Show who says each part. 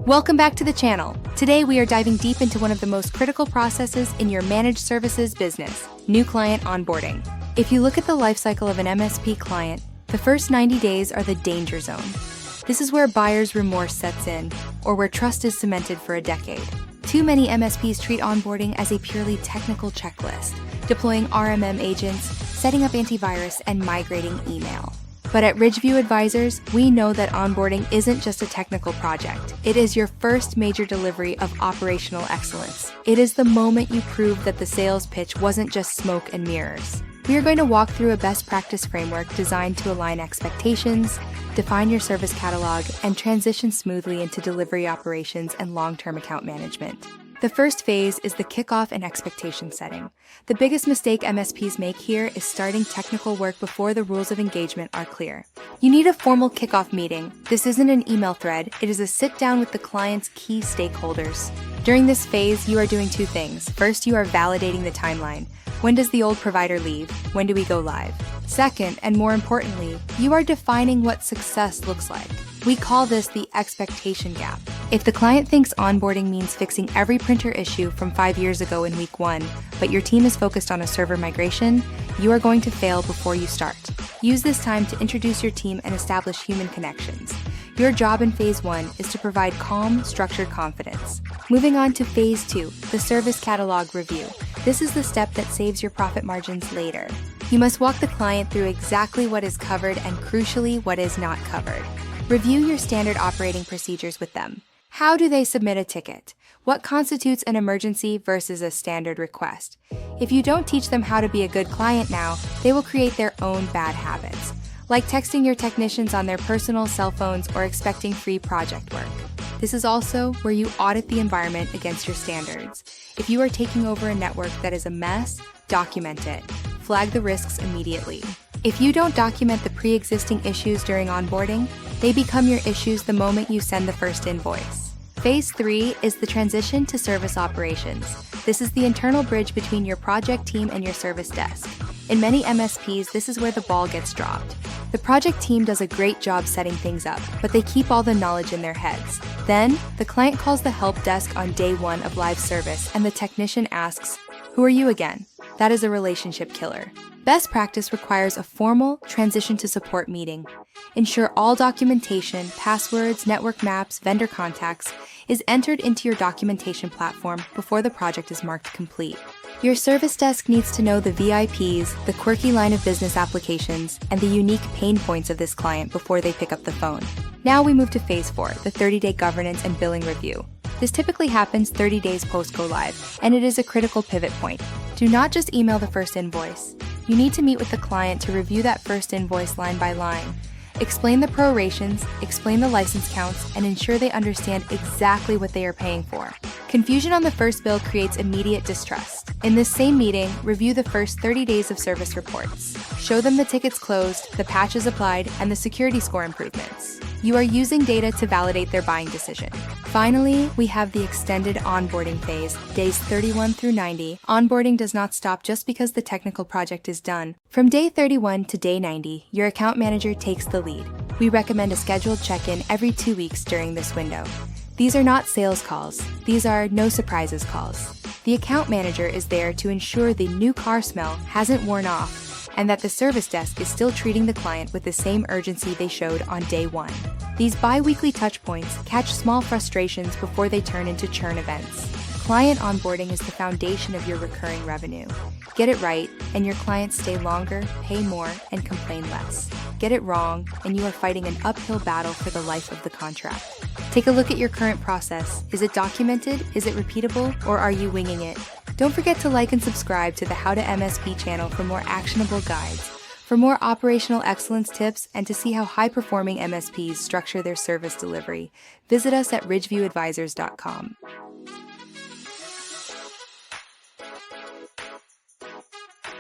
Speaker 1: Welcome back to the channel. Today we are diving deep into one of the most critical processes in your managed services business, new client onboarding. If you look at the lifecycle of an MSP client, the first 90 days are the danger zone. This is where buyer's remorse sets in, or where trust is cemented for a decade. Too many MSPs treat onboarding as a purely technical checklist, deploying RMM agents, setting up antivirus, and migrating email. But at Ridgeview Advisors, we know that onboarding isn't just a technical project. It is your first major delivery of operational excellence. It is the moment you prove that the sales pitch wasn't just smoke and mirrors. We are going to walk through a best practice framework designed to align expectations, define your service catalog, and transition smoothly into delivery operations and long-term account management. The first phase is the kickoff and expectation setting. The biggest mistake MSPs make here is starting technical work before the rules of engagement are clear. You need a formal kickoff meeting. This isn't an email thread, it is a sit-down with the client's key stakeholders. During this phase, you are doing two things. First, you are validating the timeline. When does the old provider leave? When do we go live? Second, and more importantly, you are defining what success looks like. We call this the expectation gap. If the client thinks onboarding means fixing every printer issue from 5 years ago in week 1, but your team is focused on a server migration, you are going to fail before you start. Use this time to introduce your team and establish human connections. Your job in phase 1 is to provide calm, structured confidence. Moving on to phase 2, the service catalog review. This is the step that saves your profit margins later. You must walk the client through exactly what is covered and crucially what is not covered. Review your standard operating procedures with them. How do they submit a ticket? What constitutes an emergency versus a standard request? If you don't teach them how to be a good client now, they will create their own bad habits, like texting your technicians on their personal cell phones or expecting free project work. This is also where you audit the environment against your standards. If you are taking over a network that is a mess, document it. Flag the risks immediately. If you don't document the pre-existing issues during onboarding, they become your issues the moment you send the first invoice. Phase 3 is the transition to service operations. This is the internal bridge between your project team and your service desk. In many MSPs, this is where the ball gets dropped. The project team does a great job setting things up, but they keep all the knowledge in their heads. Then, the client calls the help desk on day 1 of live service, and the technician asks, "Who are you again?" That is a relationship killer. Best practice requires a formal transition to support meeting. Ensure all documentation, passwords, network maps, vendor contacts is entered into your documentation platform before the project is marked complete. Your service desk needs to know the VIPs, the quirky line of business applications, and the unique pain points of this client before they pick up the phone. Now we move to phase 4, the 30-day governance and billing review. This typically happens 30 days post-go live, and it is a critical pivot point. Do not just email the first invoice. You need to meet with the client to review that first invoice line by line. Explain the prorations, explain the license counts, and ensure they understand exactly what they are paying for. Confusion on the first bill creates immediate distrust. In this same meeting, review the first 30 days of service reports. Show them the tickets closed, the patches applied, and the security score improvements. You are using data to validate their buying decision. Finally, we have the extended onboarding phase, days 31 through 90. Onboarding does not stop just because the technical project is done. From day 31 to day 90, your account manager takes the lead. We recommend a scheduled check-in every 2 weeks during this window. These are not sales calls. These are no surprises calls. The account manager is there to ensure the new car smell hasn't worn off and that the service desk is still treating the client with the same urgency they showed on day 1. These bi-weekly touchpoints catch small frustrations before they turn into churn events. Client onboarding is the foundation of your recurring revenue. Get it right, and your clients stay longer, pay more, and complain less. Get it wrong, and you are fighting an uphill battle for the life of the contract. Take a look at your current process. Is it documented? Is it repeatable? Or are you winging it? Don't forget to like and subscribe to the How to MSP channel for more actionable guides. For more operational excellence tips and to see how high-performing MSPs structure their service delivery, visit us at ridgeviewadvisors.com.